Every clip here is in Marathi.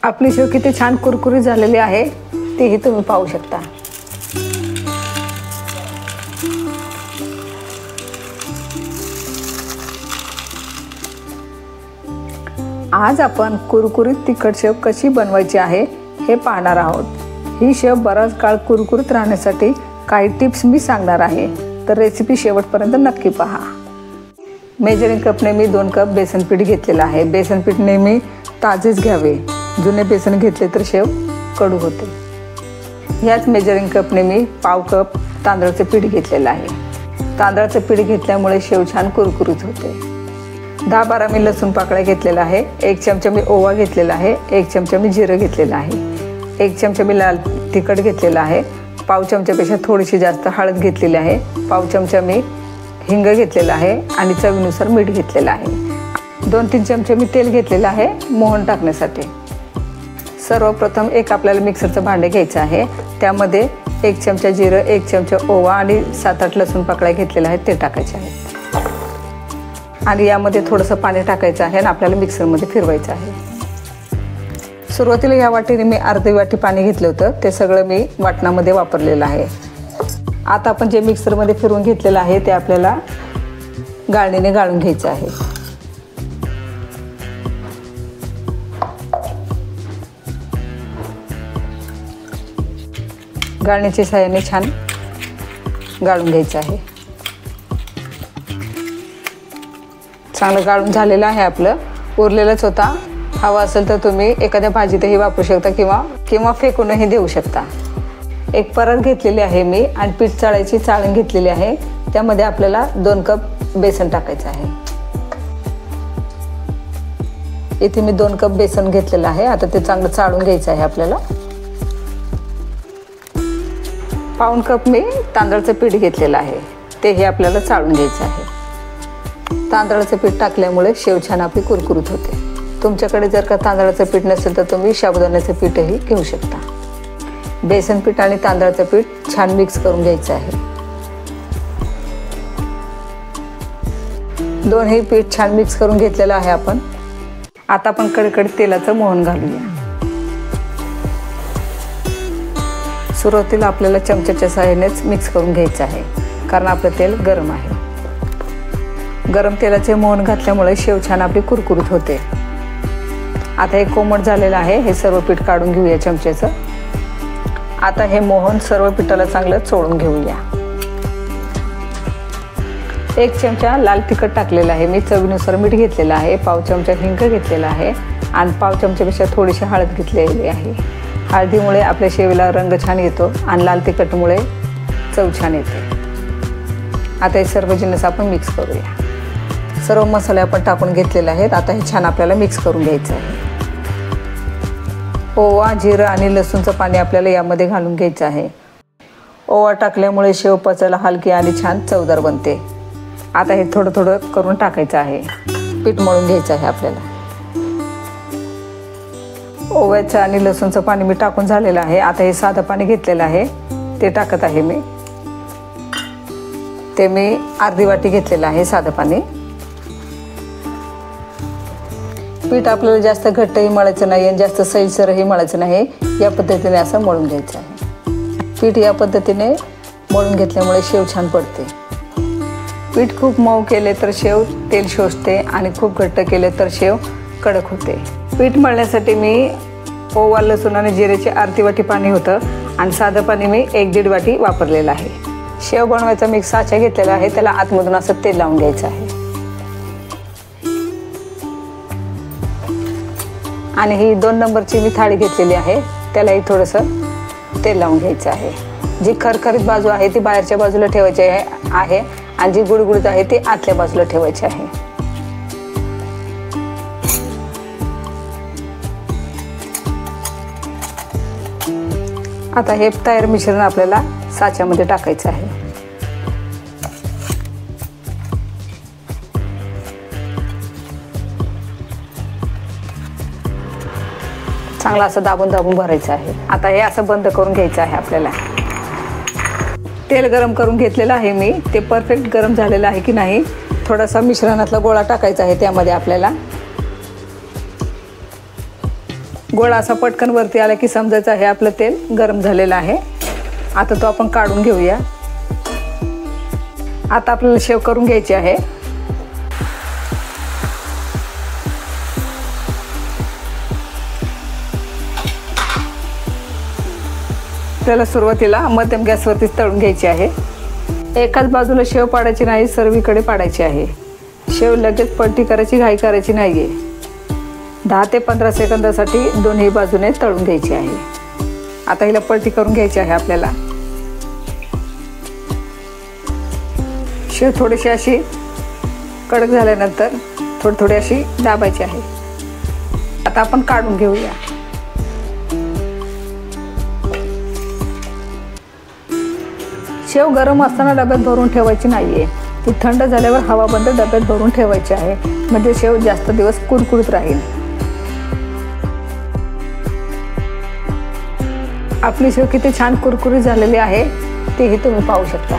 आपली शेव किती छान कुरकुरीत झालेली आहे तेही तुम्ही पाहू शकता। आज आपण कुरकुरीत तिखट शेव कशी बनवायची आहे हे पाहणार आहोत। ही शेव बराच काळ कुरकुरीत राहण्यासाठी काही टिप्स मी सांगणार आहे, तर रेसिपी शेवटपर्यंत नक्की पहा। मेजरिंग कपने मी 2 कप बेसन पीठ घेतलेला आहे। बेसन पीठ नेहमी ताजेच घ्यावे, जुने बेसन घेतले तर शेव कडू होते। याच मेजरिंग कपने मी पाव कप तांदळाचे पीठ घेतलेलं आहे। तांदळाचे पीठ घेतल्यामुळे शेव छान कुरकुरीत होते। 10-12 मी लसूण पाकळ्या घेतलेला आहे। 1 चमचा मी ओवा घेतलेला आहे। 1 चमचा मी जिरं घेतलेला आहे। 1 चमचा मी लाल तिखट घेतलेला आहे। पाव चमच्यापेक्षा थोडीशी जास्त हळद घेतलेली आहे। पाव चमचा मी हिंग घेतलेला आहे आणि चवीनुसार मीठ घेतलेलं आहे। 2-3 चमचे मी तेल घेतलेलं आहे मोहन टाकण्यासाठी। सर्वप्रथम एक आपल्याला मिक्सरचं भांडे घ्यायचं आहे। त्यामध्ये 1 चमचा जिरं, 1 चमचा ओवा आणि 7-8 लसूण पाकळ्या घेतलेल्या आहेत ते टाकायचे आहेत आणि यामध्ये थोडंसं पाणी टाकायचं आहे आणि आपल्याला मिक्सरमध्ये फिरवायचं आहे। सुरुवातीला या वाटीने मी अर्धी वाटी पाणी घेतलं होतं, ते सगळं मी वाटणामध्ये वापरलेलं आहे। आता आपण जे मिक्सरमध्ये फिरवून घेतलेलं आहे ते आपल्याला गाळणीने गाळून घ्यायचं आहे। गाळणीच्या सहाय्याने छान गाळून घ्यायचं आहे। चांगलं गाळून झालेलं आहे आपलं, उरलेलंच होता। हवा असेल तर तुम्ही एखाद्या भाजीतही वापरू शकता किंवा फेकूनही देऊ शकता। एक परत घेतलेली आहे मी आणि पीठ चाळायची चाळण घेतलेली आहे। त्यामध्ये आपल्याला 2 कप बेसन टाकायचं आहे। इथे मी 2 कप बेसन घेतलेलं आहे। आता ते चांगलं चाळून घ्यायचं आहे आपल्याला। पाऊण कप मी तांदळाचं पीठ घेतलेलं आहे, तेही आपल्याला चाळून घ्यायचं आहे। तांदळाचं पीठ टाकल्यामुळे शेव छान आपली कुरकुरीत होते। तुमच्याकडे जर का तांदळाचं पीठ नसेल तर तुम्ही साबुदाण्याचं पीठही घेऊ शकता। बेसन पीठ आणि तांदळाचं पीठ छान मिक्स करून घ्यायचं आहे। दोन्ही पीठ छान मिक्स करून घेतलेलं आहे आपण। आता आपण कडकडीत तेलाचं मोहन घालूया। सुरुवातीला आपल्याला चमच्याच्या सहाय्यानेच मिक्स करून घ्यायचं आहे, कारण आपलं तेल गरम आहे। गरम तेलाचे मोहन घातल्यामुळे शेव छान आपली कुरकुरीत होते। आता हे कोमट झालेलं आहे, हे सर्व पीठ काढून घेऊया चमच्याचं। आता हे मोहन सर्व पिठाला चांगलं चोळून घेऊया। 1 चमचा लाल तिखट टाकलेलं आहे मी, चवीनुसार मीठ घेतलेलं आहे। पाव चमचा हिंग घेतलेला आहे आणि पाव चमच्यापेक्षा थोडीशी हळद घेतलेली आहे। हळदीमुळे आपल्या शेवेला रंग छान येतो आणि लाल तिखटमुळे चव छान येते। आता हे सर्व जिन्नस आपण मिक्स करूया। सर्व मसाले आपण टाकून घेतलेले आहेत। आता हे छान आपल्याला मिक्स करून घ्यायचं आहे। ओवा, जिरं आणि लसूणचं पाणी आपल्याला यामध्ये घालून घ्यायचं आहे। ओवा टाकल्यामुळे शेव पचायला हलकी आणि छान चवदार बनते। आता हे थोडं थोडं करून टाकायचं आहे। पीठ मळून घ्यायचं आहे आपल्याला। ओव्याचं आणि लसूणचं पाणी मी टाकून झालेलं आहे। आता हे साधं पाणी घेतलेलं आहे ते टाकत आहे मी। ते मी अर्धी वाटी घेतलेलं आहे साधं पाणी। पीठ आपल्याला जास्त घट्टही मळायचं नाही आणि जास्त सैलसरही मळायचं नाही, या पद्धतीने असं मळून घ्यायचं आहे। पीठ या पद्धतीने मळून घेतल्यामुळे शेव छान पडते। पीठ खूप मऊ केले तर शेव तेल शोषते आणि खूप घट्ट केले तर शेव कडक होते। पीठ मळण्यासाठी मी ओवा, लसूण आणि जिऱ्याची अर्धी वाटी पाणी होतं आणि साधं पाणी मी 1-1.5 वाटी वापरलेलं आहे। शेव बनवायचा मी साचा घेतलेला आहे, त्याला आतमधून असं तेल लावून घ्यायचं आहे आणि ही 2 नंबरची मी थाळी घेतलेली आहे, त्यालाही थोडंसं तेल लावून घ्यायचं आहे। जी खरखरीत बाजू आहे ती बाहेरच्या बाजूला ठेवायची आहे आणि जी गुळगुळीत आहे ती आतल्या बाजूला ठेवायची आहे। आता हे तयार मिश्रण आपल्याला साच्यामध्ये टाकायचं आहे। चांगला असं दाबून दाबून भरायचं आहे। आता हे असं बंद करून घ्यायचं आहे आपल्याला। तेल गरम करून घेतलेलं आहे मी, ते परफेक्ट गरम झालेलं आहे की नाही थोडासा मिश्रणातला गोळा टाकायचा आहे त्यामध्ये आपल्याला। गोळा असा पटकन वरती आला की समजायचं हे आपलं तेल गरम झालेलं आहे। आता तो आपण काढून घेऊया। आता आपल्याला शेव करून घ्यायची आहे। त्याला सुरुवातीला मध्यम गॅसवरती तळून घ्यायची आहे। एकाच बाजूला शेव पाडायची नाही, सर्वीकडे पाडायची आहे। शेव लगेच पलटी करायची घाई करायची नाहीये। 10 ते 15 सेकंदासाठी दोन्ही बाजूने तळून घ्यायची आहे। आता हिला पलटी करून घ्यायची आहे आपल्याला। शेव थोडीशी अशी कडक झाल्यानंतर थोडी अशी दाबायची आहे। आता आपण काढून घेऊया। शेव गरम असताना डब्यात भरून ठेवायची नाहीये, ती थंड झाल्यावर हवाबंद डब्यात भरून ठेवायची आहे, म्हणजे शेव जास्त दिवस कुरकुरीत राहील। आपली शेव किती छान कुरकुरीत झालेली आहे तेही तुम्ही पाहू शकता।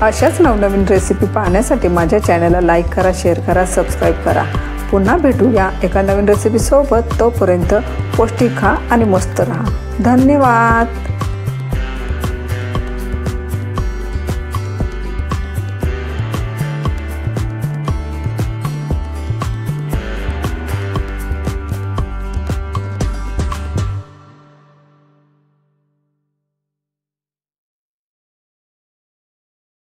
अशाच नवनवीन रेसिपी पाहण्यासाठी माझ्या चॅनलला लाईक करा, शेअर करा, सबस्क्राईब करा। पुन्हा भेटूया एका नवीन रेसिपी सोबत। तोपर्यंत पौष्टिक खा आणि मस्त रहा। धन्यवाद।